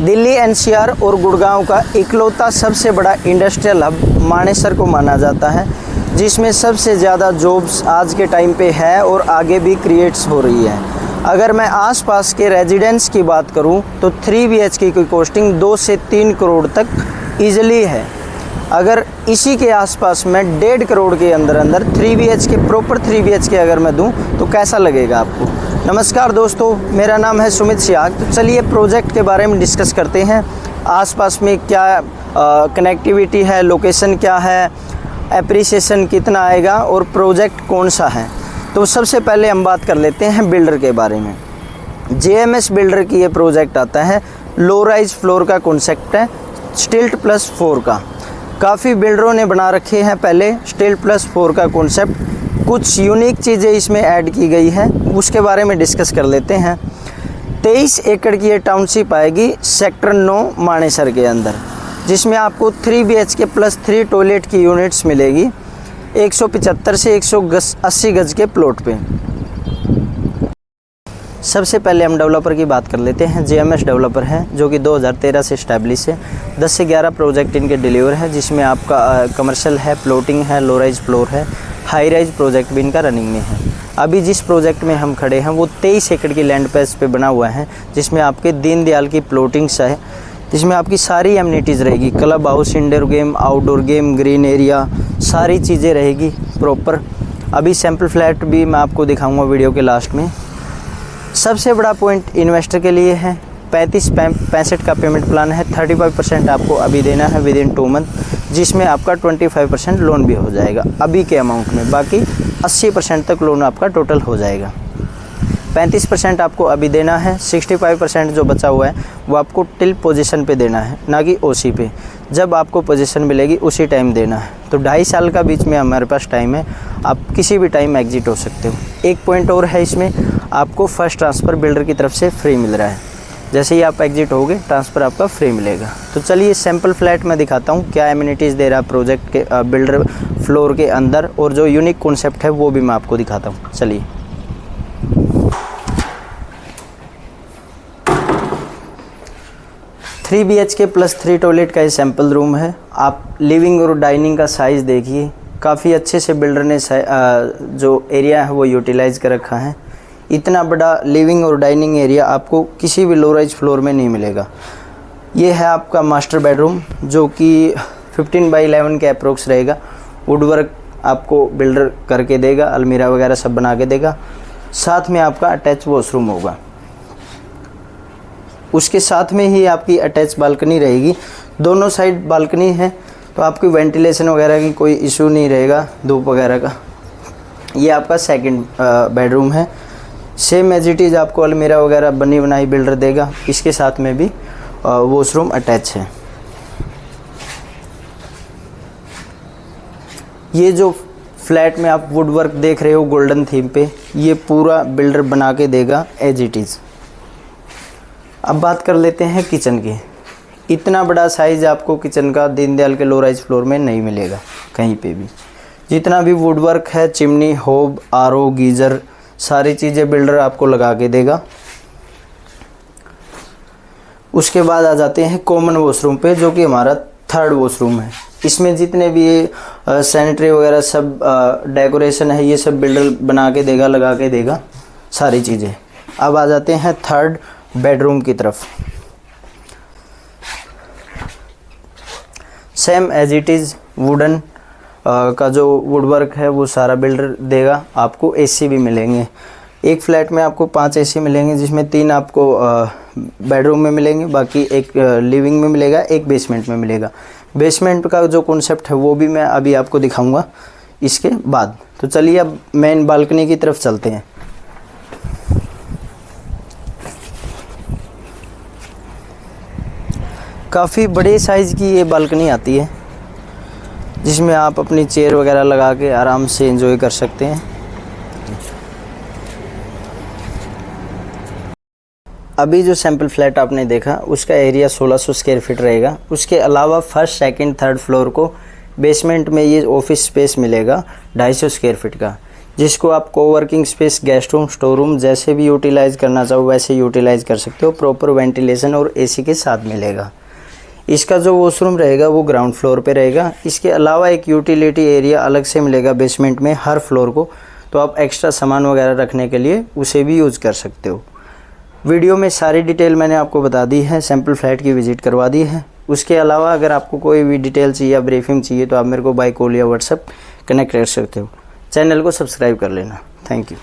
Delhi NCR और गुड़गांव का इकलौता सबसे बड़ा इंडस्ट्रियल हब मानेसर को माना जाता है, जिसमें सबसे ज़्यादा जॉब्स आज के टाइम पे है और आगे भी क्रिएट्स हो रही है। अगर मैं आसपास के रेजिडेंस की बात करूं तो 3 BHK की कॉस्टिंग 2 से 3 करोड़ तक ईजिली है। अगर इसी के आसपास मैं 1.5 करोड़ के अंदर 3 BHK प्रॉपर 3 BHK अगर मैं दूं तो कैसा लगेगा आपको। नमस्कार दोस्तों, मेरा नाम है सुमित सियाग। तो चलिए प्रोजेक्ट के बारे में डिस्कस करते हैं। आसपास में क्या कनेक्टिविटी है, लोकेशन क्या है, एप्रिसिएशन कितना आएगा और प्रोजेक्ट कौन सा है। तो सबसे पहले हम बात कर लेते हैं बिल्डर के बारे में। JMS बिल्डर की ये प्रोजेक्ट आता है, लो राइज फ्लोर का कॉन्सेप्ट है, स्टिल्ट प्लस 4 का। काफ़ी बिल्डरों ने बना रखे हैं पहले स्टिल्ट प्लस 4 का कॉन्सेप्ट। कुछ यूनिक चीज़ें इसमें ऐड की गई है, उसके बारे में डिस्कस कर लेते हैं। 23 एकड़ की ये टाउनशिप आएगी सेक्टर 9 मानेसर के अंदर, जिसमें आपको 3 BHK प्लस 3 टॉयलेट की यूनिट्स मिलेगी 175 से 180 गज के प्लॉट पे। सबसे पहले हम डेवलपर की बात कर लेते हैं। JMS डेवलपर है जो कि 2013 से इस्टेब्लिश है। 10 से 11 प्रोजेक्ट इनके डिलीवर है, जिसमें आपका कमर्शियल है, प्लॉटिंग है, लो राइज फ्लोर है, हाई राइज प्रोजेक्ट भी इनका रनिंग में है। अभी जिस प्रोजेक्ट में हम खड़े हैं वो 23 एकड़ की लैंड पैस पे बना हुआ है, जिसमें आपके दीनदयाल की प्लॉटिंग्स है, जिसमें आपकी सारी एमिनिटीज़ रहेगी, club house, indoor game, outdoor game, green area, सारी चीज़ें रहेगी प्रॉपर। अभी सैम्पल फ्लैट भी मैं आपको दिखाऊंगा वीडियो के लास्ट में। सबसे बड़ा पॉइंट इन्वेस्टर के लिए है, 35-65 का पेमेंट प्लान है। 35% आपको अभी देना है विद इन 2 मंथ, जिसमें आपका 25% लोन भी हो जाएगा अभी के अमाउंट में। बाकी 80% तक लोन आपका टोटल हो जाएगा। 35% आपको अभी देना है, 65% जो बचा हुआ है वो आपको टिल पोजीशन पे देना है, ना कि OC पे। जब आपको पोजीशन मिलेगी उसी टाइम देना है। तो 2.5 साल का बीच में हमारे पास टाइम है, आप किसी भी टाइम एग्जिट हो सकते हो। एक पॉइंट और है इसमें, आपको फर्स्ट ट्रांसफ़र बिल्डर की तरफ से फ्री मिल रहा है। जैसे ही आप एग्जिट होगे ट्रांसफ़र आपका फ्री मिलेगा। तो चलिए सैम्पल फ्लैट में दिखाता हूँ क्या एमिनिटीज़ दे रहा है प्रोजेक्ट के बिल्डर फ्लोर के अंदर, और जो यूनिक कॉन्सेप्ट है वो भी मैं आपको दिखाता हूँ। चलिए थ्री BHK प्लस 3 टॉयलेट का ये सैम्पल रूम है। आप लिविंग और डाइनिंग का साइज़ देखिए, काफ़ी अच्छे से बिल्डर ने जो एरिया है वो यूटिलाइज़ कर रखा है। इतना बड़ा लिविंग और डाइनिंग एरिया आपको किसी भी लो राइज फ्लोर में नहीं मिलेगा। ये है आपका मास्टर बेडरूम, जो कि 15x11 के अप्रोक्स रहेगा। वुडवर्क आपको बिल्डर करके देगा, अलमीरा वगैरह सब बना के देगा। साथ में आपका अटैच वॉशरूम होगा, उसके साथ में ही आपकी अटैच बालकनी रहेगी। दोनों साइड बालकनी है, तो आपकी वेंटिलेशन वगैरह की कोई इशू नहीं रहेगा, धूप वगैरह का। ये आपका सेकंड बेडरूम है। सेम एज इट इज़ आपको अलमीरा वगैरह बनी बनाई बिल्डर देगा। इसके साथ में भी वॉशरूम अटैच है। ये जो फ्लैट में आप वुडवर्क देख रहे हो गोल्डन थीम पे, ये पूरा बिल्डर बना के देगा एज इट इज़। अब बात कर लेते हैं किचन की। इतना बड़ा साइज़ आपको किचन का दीनदयाल के लो राइज फ्लोर में नहीं मिलेगा कहीं पे भी। जितना भी वुडवर्क है, चिमनी, होब, RO, गीज़र, सारी चीज़ें बिल्डर आपको लगा के देगा। उसके बाद आ जाते हैं कॉमन वॉशरूम पे, जो कि हमारा थर्ड वॉशरूम है। इसमें जितने भी सैनिटरी वगैरह सब डेकोरेशन है, ये सब बिल्डर बना के देगा, लगा के देगा सारी चीज़ें। अब आ जाते हैं थर्ड बेडरूम की तरफ। Same as it is wooden का जो वुडवर्क है वो सारा बिल्डर देगा। आपको AC भी मिलेंगे। एक फ्लैट में आपको 5 AC मिलेंगे, जिसमें 3 आपको बेडरूम में मिलेंगे, बाकी एक लिविंग में मिलेगा, एक बेसमेंट में मिलेगा। बेसमेंट का जो कॉन्सेप्ट है वो भी मैं अभी आपको दिखाऊंगा इसके बाद। तो चलिए अब मेन बालकनी की तरफ चलते हैं। काफ़ी बड़े साइज़ की ये बालकनी आती है, जिसमें आप अपनी चेयर वगैरह लगा के आराम से एंजॉय कर सकते हैं। अभी जो सैम्पल फ्लैट आपने देखा उसका एरिया 1600 स्क्वायर फीट रहेगा। उसके अलावा फर्स्ट, सेकंड, थर्ड फ्लोर को बेसमेंट में ये ऑफिस स्पेस मिलेगा 250 स्क्वायर फीट का। जिसको आप coworking space, guest room, store room जैसे भी यूटिलाइज़ करना चाहो वैसे यूटिलाइज़ कर सकते हो। प्रॉपर वेंटिलेशन और एसी के साथ मिलेगा। इसका जो वॉशरूम रहेगा वो ग्राउंड फ्लोर पे रहेगा। इसके अलावा एक यूटिलिटी एरिया अलग से मिलेगा बेसमेंट में हर फ्लोर को, तो आप एक्स्ट्रा सामान वगैरह रखने के लिए उसे भी यूज़ कर सकते हो। वीडियो में सारी डिटेल मैंने आपको बता दी है, सैम्पल फ्लैट की विज़िट करवा दी है। उसके अलावा अगर आपको कोई भी डिटेल चाहिए या ब्रीफिंग चाहिए तो आप मेरे को बाय कॉल या व्हाट्सएप कनेक्ट कर सकते हो। चैनल को सब्सक्राइब कर लेना। Thank you.